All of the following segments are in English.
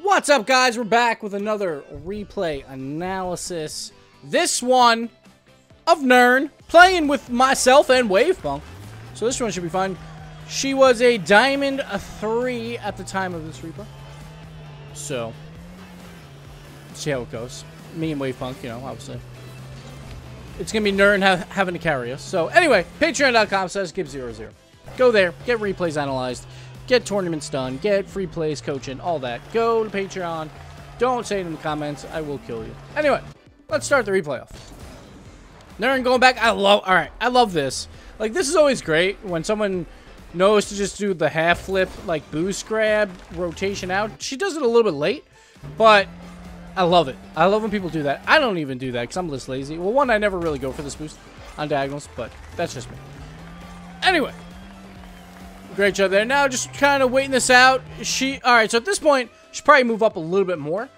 What's up, guys? We're back with another replay analysis. This one of Nern playing with myself and Wavepunk. So this one should be fun. She was a Diamond 3 at the time of this replay. So, see how it goes. Me and Wavepunk, you know, obviously. It's going to be Nern having to carry us. So, anyway, patreon.com/Gibbs00. Go there, get replays analyzed, get tournaments done, get free plays, coaching, all that. Go to Patreon. Don't say it in the comments. I will kill you. Anyway, let's start the replay off. Nern going back. I love this. Like, this is always great when someone knows to just do the half flip, like boost grab, rotation out. She does it a little bit late, but I love it. I love when people do that. I don't even do that because I'm less lazy. Well, one, I never really go for this boost on diagonals, but that's just me. Anyway. Great job there. Now just kind of waiting this out. Alright, so at this point, she'll probably move up a little bit more.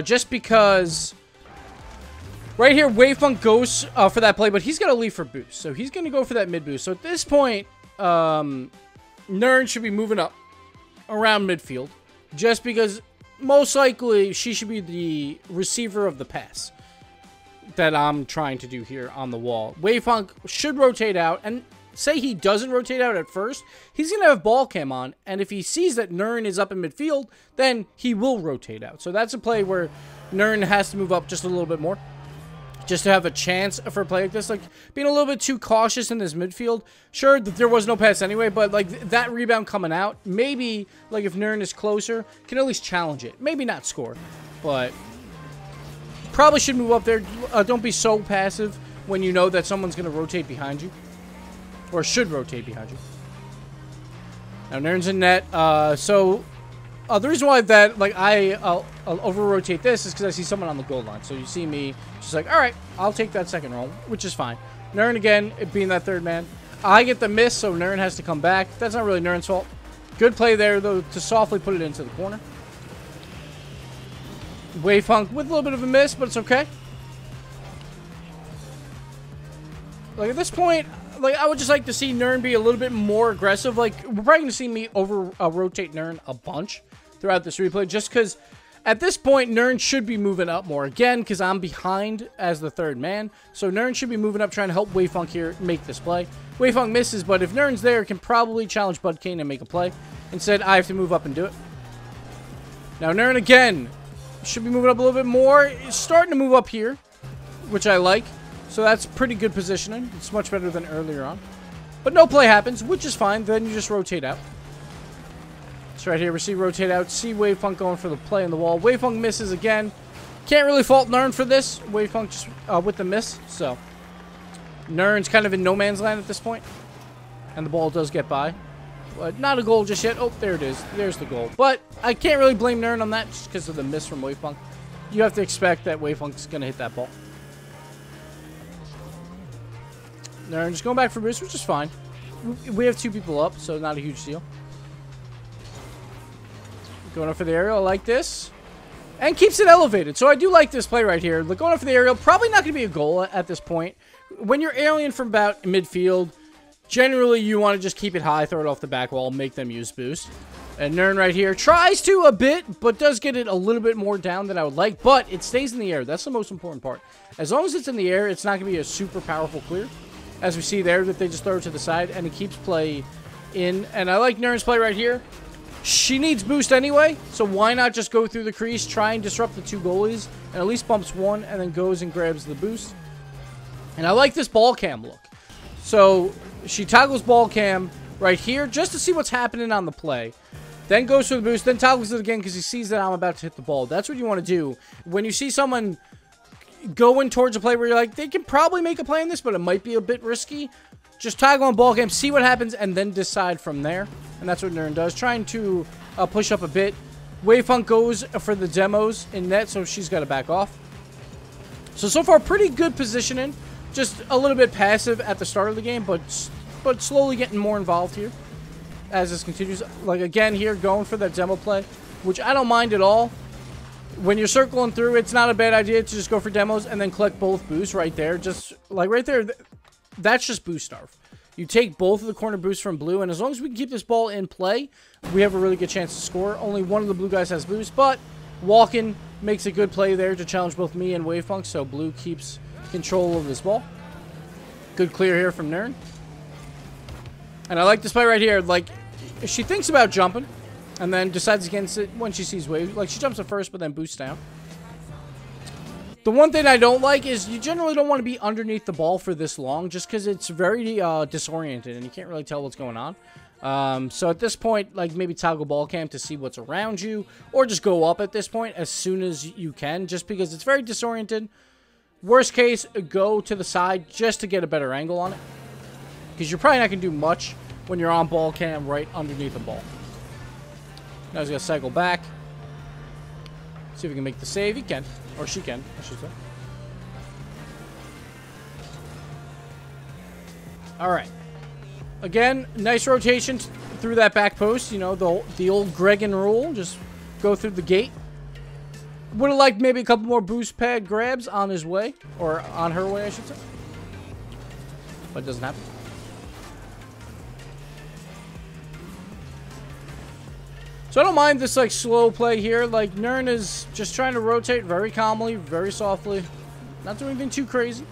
Just because right here, Wavepunk goes for that play, but he's going to leave for boost. So he's going to go for that mid boost. So at this point, Nern should be moving up around midfield. Just because most likely she should be the receiver of the pass that I'm trying to do here on the wall. Wavepunk should rotate out, and say he doesn't rotate out at first, he's going to have ball cam on, and if he sees that Nern is up in midfield, then he will rotate out. So that's a play where Nern has to move up just a little bit more, just to have a chance for a play like this. Like, being a little bit too cautious in this midfield. Sure, there was no pass anyway, but, like, that rebound coming out, maybe, like, if Nern is closer, can at least challenge it. Maybe not score, but probably should move up there. Don't be so passive when you know that someone's going to rotate behind you. Or should rotate behind you. Now, Nern's in net. So, the reason why that, like, I'll over-rotate this is because I see someone on the goal line. So, you see me, just like, alright, I'll take that second roll, which is fine. Nern, again, being that third man. I get the miss, so Nern has to come back. That's not really Nern's fault. Good play there, though, to softly put it into the corner. Wavepunk with a little bit of a miss, but it's okay. Like, at this point, like, I would just like to see Nern be a little bit more aggressive. Like, we're probably going to see me rotate Nern a bunch throughout this replay. Just because at this point, Nern should be moving up more. Again, because I'm behind as the third man. So Nern should be moving up, trying to help Wavepunk here make this play. Wavepunk misses, but if Nern's there, can probably challenge Bud Kane and make a play. Instead, I have to move up and do it. Now, Nern, again, should be moving up a little bit more. It's starting to move up here, which I like. So that's pretty good positioning. It's much better than earlier on. But no play happens, which is fine. Then you just rotate out. So right here, we see rotate out. See Wavepunk going for the play on the wall. Wavepunk misses again. Can't really fault Nern for this. Wavepunk just with the miss. So Nern's kind of in no man's land at this point. And the ball does get by. But not a goal just yet. Oh, there it is. There's the goal. But I can't really blame Nern on that just because of the miss from Wavepunk. You have to expect that Wavepunk's going to hit that ball. Nern just going back for boost, which is fine. We have two people up, so not a huge deal. Going up for the aerial, I like this. And keeps it elevated. So I do like this play right here. Going up for the aerial, probably not going to be a goal at this point. When you're aerialing from about midfield, generally you want to just keep it high, throw it off the back wall, make them use boost. And Nern right here tries to a bit, but does get it a little bit more down than I would like. But it stays in the air. That's the most important part. As long as it's in the air, it's not going to be a super powerful clear. As we see there, that they just throw it to the side, and it keeps play in. And I like Nern's play right here. She needs boost anyway, so why not just go through the crease, try and disrupt the two goalies, and at least bumps one, and then goes and grabs the boost. And I like this ball cam look. So she toggles ball cam right here, just to see what's happening on the play. Then goes for the boost, then toggles it again, because he sees that I'm about to hit the ball. That's what you want to do. When you see someone going towards a play where you're like, they can probably make a play in this, but it might be a bit risky. Just toggle on ball game, see what happens, and then decide from there. And that's what Nern does, trying to push up a bit. Wavepunk goes for the demos in net, so she's got to back off. So far, pretty good positioning. Just a little bit passive at the start of the game, but slowly getting more involved here as this continues. Like, again, here, going for that demo play, which I don't mind at all. When you're circling through, it's not a bad idea to just go for demos and then collect both boosts right there. Just, like, right there, that's just boost starve. You take both of the corner boosts from blue, and as long as we can keep this ball in play, we have a really good chance to score. Only one of the blue guys has boost, but Walking makes a good play there to challenge both me and Wavepunk, so blue keeps control of this ball. Good clear here from nern. And I like this play right here. Like, she thinks about jumping and then decides against it when she sees wave. Like, she jumps at first but then boosts down. The one thing I don't like is you generally don't want to be underneath the ball for this long just because it's very disoriented and you can't really tell what's going on. So at this point, like, maybe toggle ball cam to see what's around you, or just go up at this point as soon as you can, just because it's very disoriented. Worst case, go to the side just to get a better angle on it, because you're probably not going to do much when you're on ball cam right underneath the ball. Now he's going to cycle back. See if he can make the save. He can. Or she can, I should say. Alright. Again, nice rotation through that back post. You know, the old Gregan rule. Just go through the gate. Would have liked maybe a couple more boost pad grabs on his way. Or on her way, I should say. But it doesn't happen. So I don't mind this, like, slow play here. Like, nern is just trying to rotate very calmly, very softly. Not doing anything too crazy.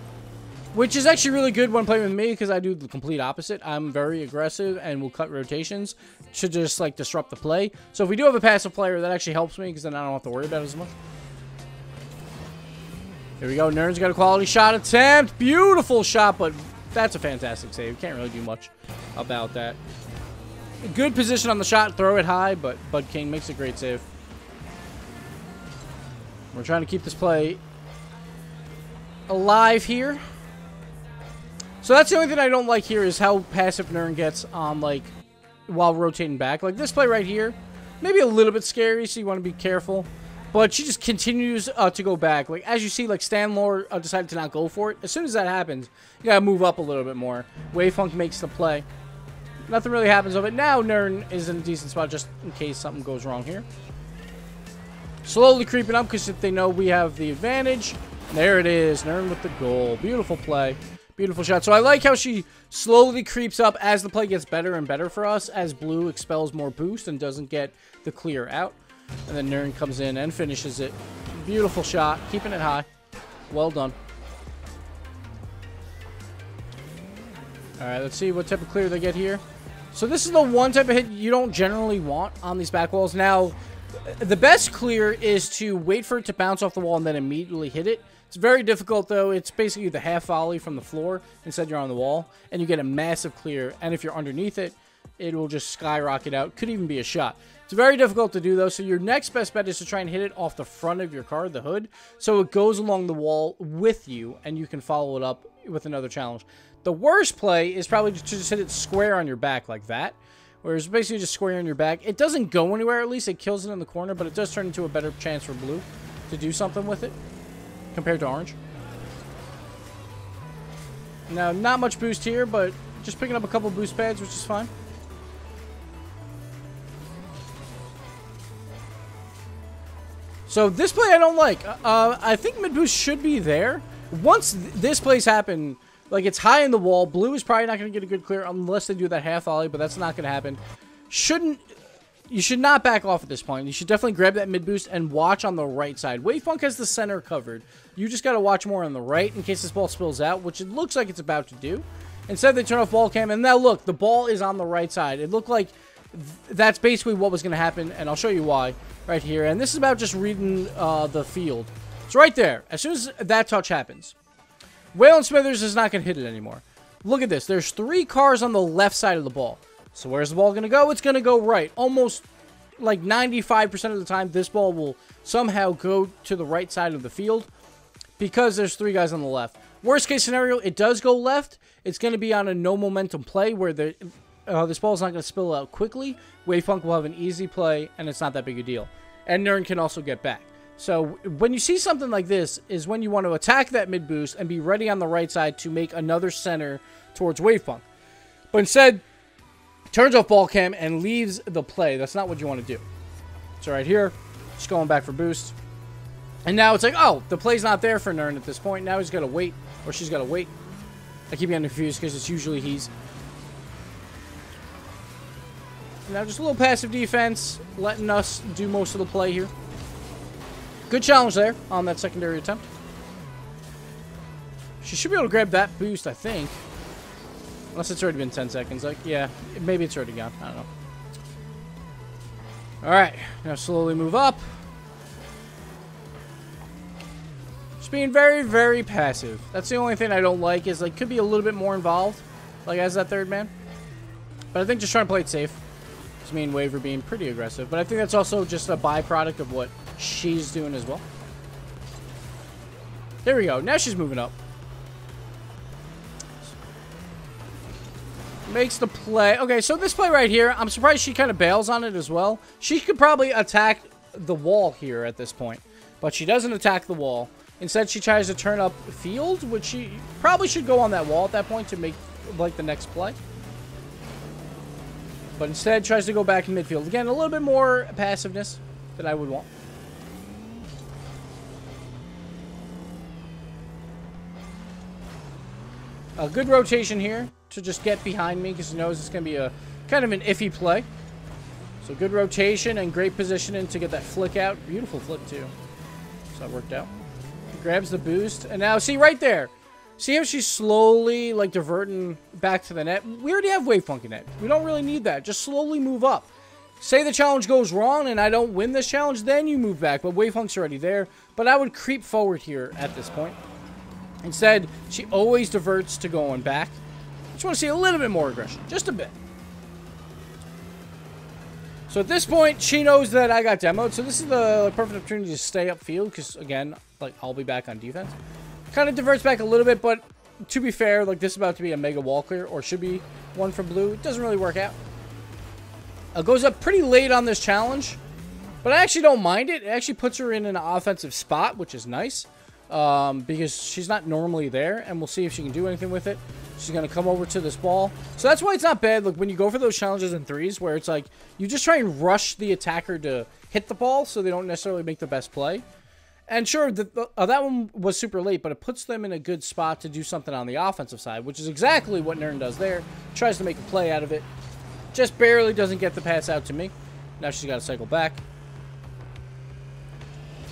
Which is actually really good when playing with me, because I do the complete opposite. I'm very aggressive and will cut rotations to just, like, disrupt the play. So if we do have a passive player, that actually helps me, because then I don't have to worry about it as much. Here we go. Nern's got a quality shot attempt. Beautiful shot, but that's a fantastic save. Can't really do much about that. Good position on the shot, throw it high, but Bud King makes a great save. We're trying to keep this play alive here. So that's the only thing I don't like here is how passive nern gets on, like, while rotating back. Like, this play right here, maybe a little bit scary, so you want to be careful. But she just continues to go back. Like, as you see, like, Stanlore decided to not go for it. As soon as that happens, you gotta move up a little bit more. Wavefunk makes the play. Nothing really happens of it. Now nern is in a decent spot just in case something goes wrong here. Slowly creeping up because they know we have the advantage. There it is. Nern with the goal. Beautiful play. Beautiful shot. So I like how she slowly creeps up as the play gets better and better for us, as blue expels more boost and doesn't get the clear out. And then nern comes in and finishes it. Beautiful shot. Keeping it high. Well done. Alright, let's see what type of clear they get here. So this is the one type of hit you don't generally want on these back walls. Now, the best clear is to wait for it to bounce off the wall and then immediately hit it. It's very difficult, though. It's basically the half volley from the floor. Instead, you're on the wall, and you get a massive clear. And if you're underneath it, it will just skyrocket out. Could even be a shot. It's very difficult to do, though, so your next best bet is to try and hit it off the front of your car, the hood, so it goes along the wall with you, and you can follow it up with another challenge. The worst play is probably to just hit it square on your back like that, where it's basically just square on your back. It doesn't go anywhere, at least. It kills it in the corner, but it does turn into a better chance for blue to do something with it compared to orange. Now, not much boost here, but just picking up a couple boost pads, which is fine. So this play I don't like. I think mid boost should be there. Once this plays happen, like, it's high in the wall. Blue is probably not going to get a good clear unless they do that half volley, but that's not going to happen. You should not back off at this point. You should definitely grab that mid boost and watch on the right side. Wavefunk has the center covered. You just got to watch more on the right in case this ball spills out, which it looks like it's about to do. Instead, they turn off ball cam, and now look, the ball is on the right side. It looked like that's basically what was going to happen, and I'll show you why right here. And this is about just reading the field. It's right there. As soon as that touch happens, Waylon Smithers is not going to hit it anymore. Look at this. There's 3 cars on the left side of the ball. So where's the ball going to go? It's going to go right. Almost like 95% of the time, this ball will somehow go to the right side of the field because there's 3 guys on the left. Worst case scenario, it does go left. It's going to be on a no momentum play where this ball is not going to spill out quickly. Wavefunk will have an easy play, and it's not that big a deal. And nern can also get back. So when you see something like this is when you want to attack that mid boost and be ready on the right side to make another center towards Wavefunk. But instead, turns off ball cam and leaves the play. That's not what you want to do. So right here, just going back for boost. And now it's like, oh, the play's not there for nern at this point. Now he's got to wait, or she's got to wait. I keep getting confused because it's usually he's. Now just a little passive defense, letting us do most of the play here. Good challenge there on that secondary attempt. She should be able to grab that boost, I think. Unless it's already been 10 seconds. Like, yeah, maybe it's already gone. I don't know. Alright, now slowly move up. Just being very, very passive. That's the only thing I don't like, is like, could be a little bit more involved, like as that third man. But I think just trying to play it safe. Just me and Wave are being pretty aggressive. But I think that's also just a byproduct of what she's doing as well. There we go. Now she's moving up. Makes the play. Okay, so this play right here, I'm surprised she kind of bails on it as well. She could probably attack the wall here at this point, but she doesn't attack the wall. Instead, she tries to turn up field, which she probably should go on that wall at that point to make, like, the next play. But instead, tries to go back in midfield. Again, a little bit more passiveness than I would want. A good rotation here to just get behind me because he knows it's going to be a kind of an iffy play. So good rotation and great positioning to get that flick out. Beautiful flick too. So that worked out. Grabs the boost. And now see right there. See how she's slowly like diverting back to the net. We already have wave funky net. We don't really need that. Just slowly move up. Say the challenge goes wrong and I don't win this challenge, then you move back. But wave funk's already there. But I would creep forward here at this point. Instead, she always diverts to going back. Just want to see a little bit more aggression. Just a bit. So at this point, she knows that I got demoed. So this is the perfect opportunity to stay upfield. Because, again, like I'll be back on defense. Kind of diverts back a little bit. But to be fair, like this is about to be a mega wall clear. Or should be one for blue. It doesn't really work out. Goes up pretty late on this challenge. But I actually don't mind it. It actually puts her in an offensive spot, which is nice. Because she's not normally there, and we'll see if she can do anything with it. She's going to come over to this ball. So that's why it's not bad. Look, when you go for those challenges in threes, where it's like, you just try and rush the attacker to hit the ball, so they don't necessarily make the best play. And sure, that one was super late, but it puts them in a good spot to do something on the offensive side, which is exactly what Nern does there. Tries to make a play out of it. Just barely doesn't get the pass out to me. Now she's got to cycle back.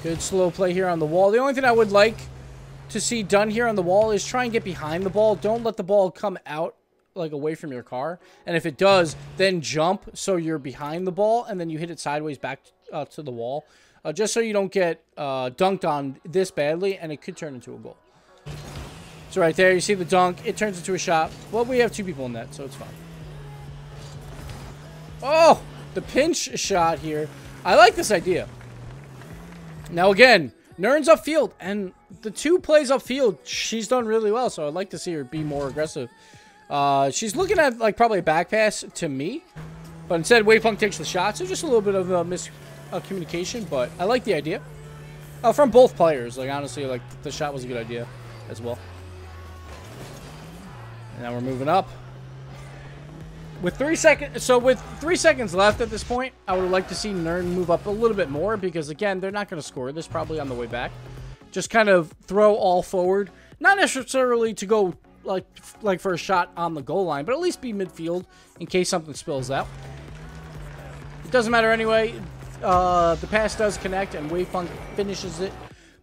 Good slow play here on the wall. The only thing I would like to see done here on the wall is try and get behind the ball. Don't let the ball come out, like, away from your car. And if it does, then jump so you're behind the ball, and then you hit it sideways back to the wall. Just so you don't get dunked on this badly, and it could turn into a goal. So right there, you see the dunk. It turns into a shot. Well, we have two people in net, so it's fine. Oh, the pinch shot here. I like this idea. Now, again, Nern's upfield, and the two plays upfield, she's done really well, so I'd like to see her be more aggressive. She's looking at, like, probably a back pass to me, but instead, Wavepunk takes the shot, so just a little bit of a miscommunication, but I like the idea. From both players, like, honestly, like, the shot was a good idea as well. And now we're moving up. With 3 seconds, so with 3 seconds left at this point, I would like to see Nern move up a little bit more because, again, they're not going to score this probably on the way back. Just kind of throw all forward. Not necessarily to go like for a shot on the goal line, but at least be midfield in case something spills out. It doesn't matter anyway. The pass does connect and Wavepunk finishes it,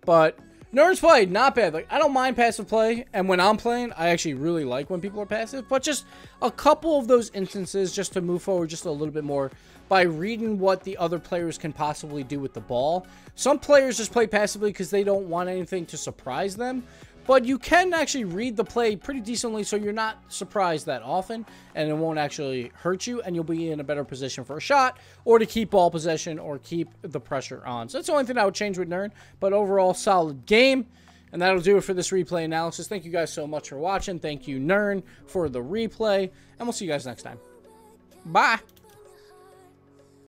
but Nern's play, not bad. Like, I don't mind passive play, and when I'm playing, I actually really like when people are passive, but just a couple of those instances just to move forward just a little bit more by reading what the other players can possibly do with the ball. Some players just play passively because they don't want anything to surprise them, but you can actually read the play pretty decently so you're not surprised that often, and it won't actually hurt you, and you'll be in a better position for a shot, or to keep ball possession, or keep the pressure on. So that's the only thing I would change with Nern, but overall, solid game. And that'll do it for this replay analysis. Thank you guys so much for watching. Thank you, Nern, for the replay, and we'll see you guys next time. Bye!